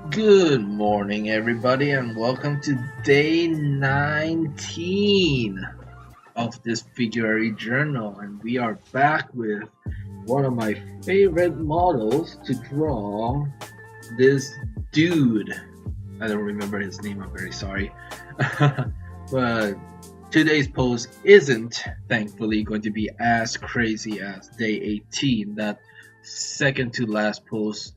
Good morning, everybody, and welcome to day 19 of this Figuary journal. And we are back with one of my favorite models to draw, this dude. I don't remember his name, I'm very sorry. But today's post isn't, thankfully, going to be as crazy as day 18, that second to last post.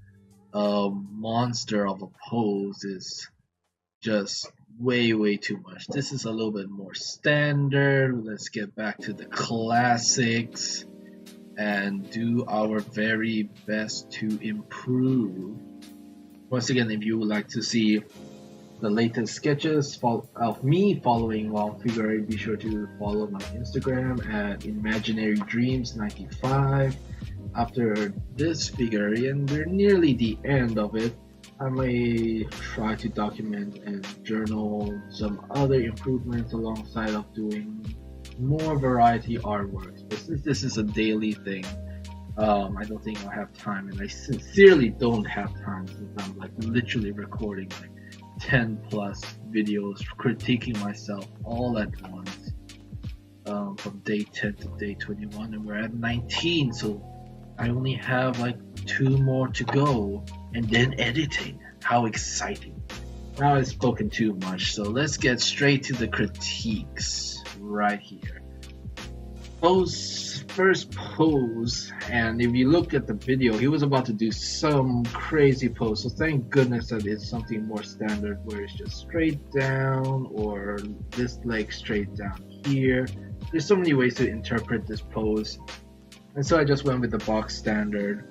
Monster of a pose is just way too much. This is a little bit more standard. Let's get back to the classics and do our very best to improve. Once again, if you would like to see the latest sketches of me following along Figuary, be sure to follow my Instagram at imaginarydreams95. After this Figuary, and we're nearly the end of it, I may try to document and journal some other improvements alongside of doing more variety artworks. But since this is a daily thing, I don't think I'll have time, and I sincerely don't have time since I'm like literally recording like 10 plus videos critiquing myself all at once, from day 10 to day 21, and we're at 19, so I only have like 2 more to go, and then editing. How exciting. Now I've spoken too much, so let's get straight to the critiques right here. First pose, and if you look at the video, he was about to do some crazy pose, so thank goodness that it's something more standard where it's just straight down, or this leg straight down here. There's so many ways to interpret this pose, and so I just went with the box standard.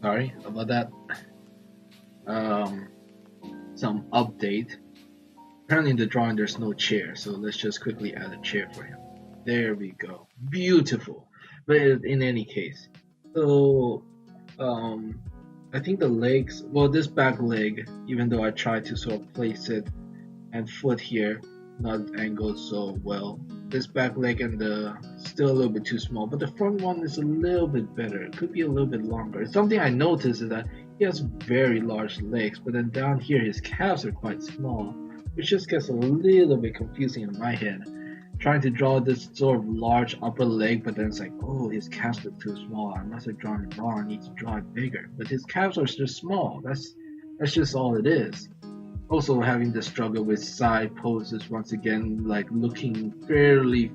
Sorry about that. Some update. Apparently in the drawing there's no chair, so let's just quickly add a chair for him. There we go. Beautiful. But in any case, so I think the legs, well, this back leg, even though I tried to sort of place it and foot here, not angled so well, this back leg and the still a little bit too small, but the front one is a little bit better. It could be a little bit longer. Something I noticed is that he has very large legs, but then down here his calves are quite small, which just gets a little bit confusing in my head. Trying to draw this sort of large upper leg, but then it's like, oh, his calves are too small. I must have drawn it wrong. I need to draw it bigger. But his calves are just small. That's just all it is. Also having the struggle with side poses once again, like looking fairly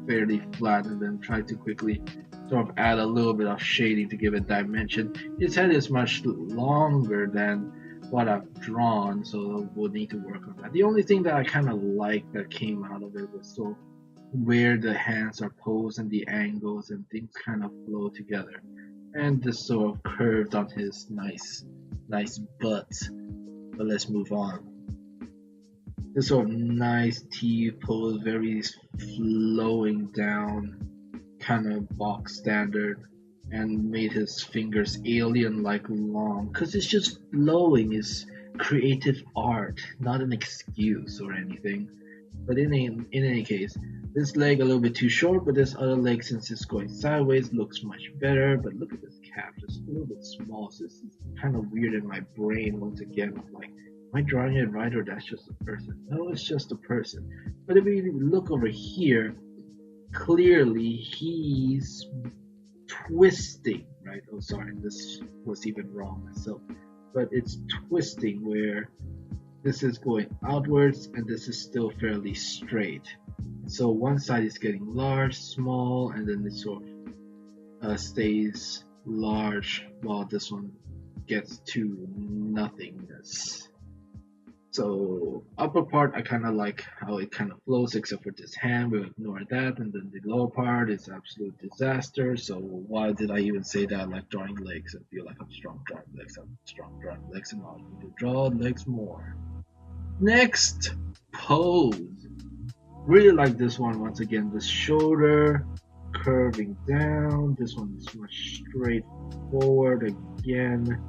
flat, and then try to quickly sort of add a little bit of shading to give it dimension. His head is much longer than what I've drawn, so we'll need to work on that. The only thing that I kind of like that came out of it was so where the hands are posed and the angles and things kind of flow together, and this sort of curved on his nice butt. But let's move on. This sort of nice T pose, very flowing down, kind of box standard, and made his fingers alien-like long, because it's just flowing. Is creative art, not an excuse or anything. But in any case, this leg a little bit too short, but this other leg, since it's going sideways, looks much better. But look at this calf, just a little bit small, so this is kind of weird in my brain once again. I'm like, am I drawing it right, or that's just a person? No, it's just a person. But if we look over here, clearly he's twisting, right? Oh, sorry, this was even wrong myself. But it's twisting where this is going outwards and this is still fairly straight. So one side is getting large, small, and then it sort of stays large, while this one gets to nothingness. So upper part, I kind of like how it kind of flows, except for this hand. We'll ignore that. And then the lower part is absolute disaster. So why did I even say that? I like drawing legs. I feel like I'm strong drawing legs. I'm strong drawing legs, and I need to draw legs more. Next pose. Really like this one once again. The shoulder curving down. This one is much straightforward again.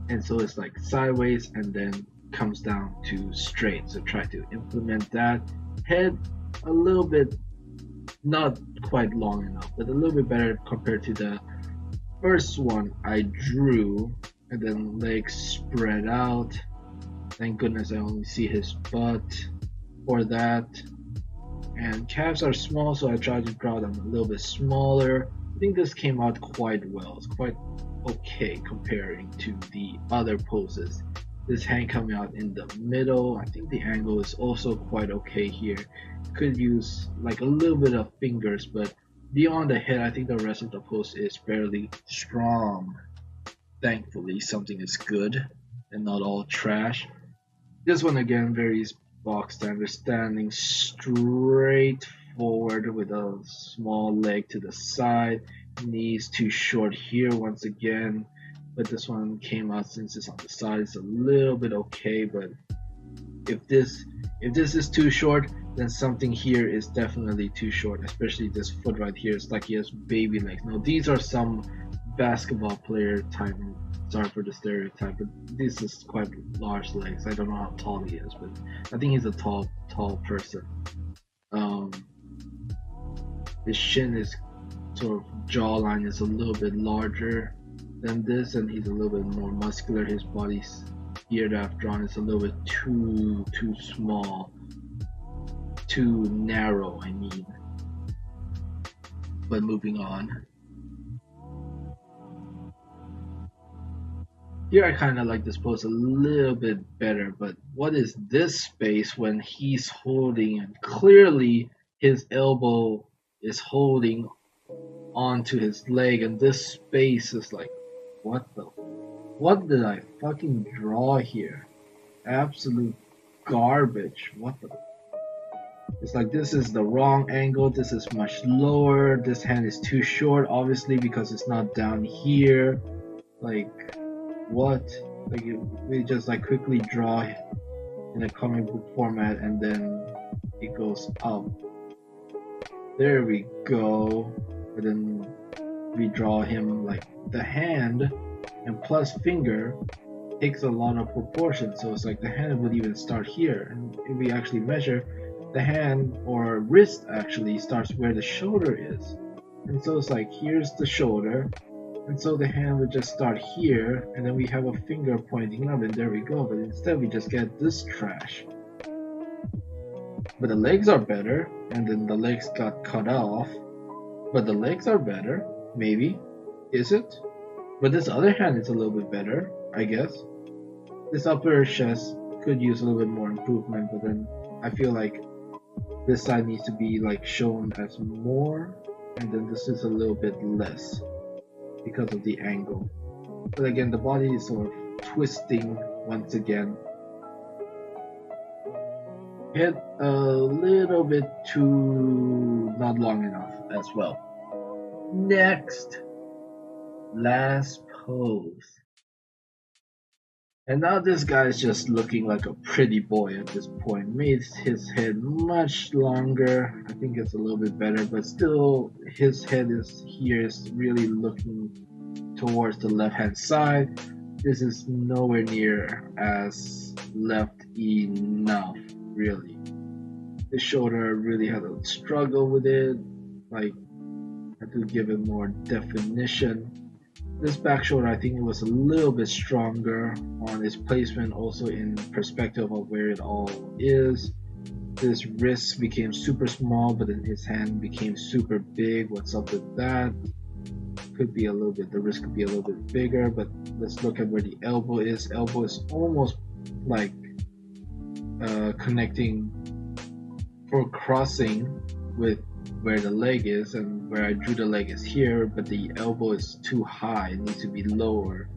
And so it's like sideways and then comes down to straight. So try to implement that. Head a little bit, not quite long enough, but a little bit better compared to the first one I drew. and then legs spread out. Thank goodness I only see his butt for that. And calves are small, so I tried to draw them a little bit smaller. I think this came out quite well. It's quite okay comparing to the other poses. This hand coming out in the middle. I think the angle is also quite okay here. Could use like a little bit of fingers, but beyond the head, I think the rest of the pose is fairly strong. Thankfully, something is good and not all trash. This one again, very box standard, standing straight forward with a small leg to the side, knees too short here once again. But this one came out since it's on the side, it's a little bit okay. But if this is too short, then something here is definitely too short, especially this foot right here. It's like he has baby legs. Now these are some basketball player type. Sorry for the stereotype, but this is quite large legs. I don't know how tall he is, but I think he's a tall person. Um, his shin is sort of jawline is a little bit larger than this, and he's a little bit more muscular. His body's here that I've drawn is a little bit too small, too narrow. I mean, but moving on. Here I kind of like this pose a little bit better, but what is this space when he's holding and clearly his elbow is holding onto his leg, and this space is like, what did I fucking draw here? Absolute garbage. What the? It's like this is the wrong angle, this is much lower, this hand is too short, obviously because it's not down here. Like, what? Like, we just like quickly draw in a comic book format and then it goes up. There we go. And then we draw him like the hand and plus finger takes a lot of proportion. So it's like the hand would even start here. And if we actually measure, the hand or wrist actually starts where the shoulder is. And so it's like here's the shoulder. And so the hand would just start here, and then we have a finger pointing up, and there we go. But instead we just get this trash. But the legs are better, and then the legs got cut off. But the legs are better, maybe. Is it? But this other hand is a little bit better, I guess. This upper chest could use a little bit more improvement, but then I feel like this side needs to be like shown as more, and then this is a little bit less because of the angle. But again, the body is sort of twisting once again. Head a little bit too not long enough as well. Next, last pose. And now this guy is just looking like a pretty boy at this point. Made his head much longer. I think it's a little bit better, but still his head is here is really looking towards the left hand side. This is nowhere near as left enough, really. The shoulder really had a struggle with it. Like, I had to give it more definition. This back shoulder, I think it was a little bit stronger on its placement, also in perspective of where it all is. This wrist became super small, but then his hand became super big. What's up with that? Could be a little bit, the wrist could be a little bit bigger, but let's look at where the elbow is. Elbow is almost like connecting for crossing with where the leg is, and where I drew the leg is here, but the elbow is too high, it needs to be lower.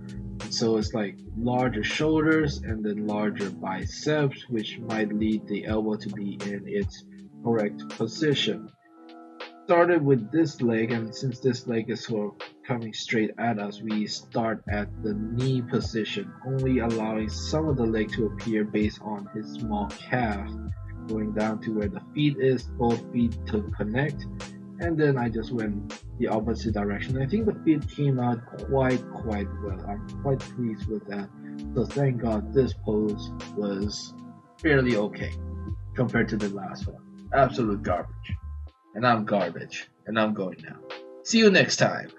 So it's like larger shoulders and then larger biceps, which might lead the elbow to be in its correct position. Started with this leg, and since this leg is sort of coming straight at us, we start at the knee position, only allowing some of the leg to appear based on his small calf, going down to where the feet is, both feet to connect, and then I just went the opposite direction. I think the feet came out quite well. I'm quite pleased with that. So thank God this pose was fairly okay compared to the last one. Absolute garbage. And I'm garbage. And I'm going now. See you next time.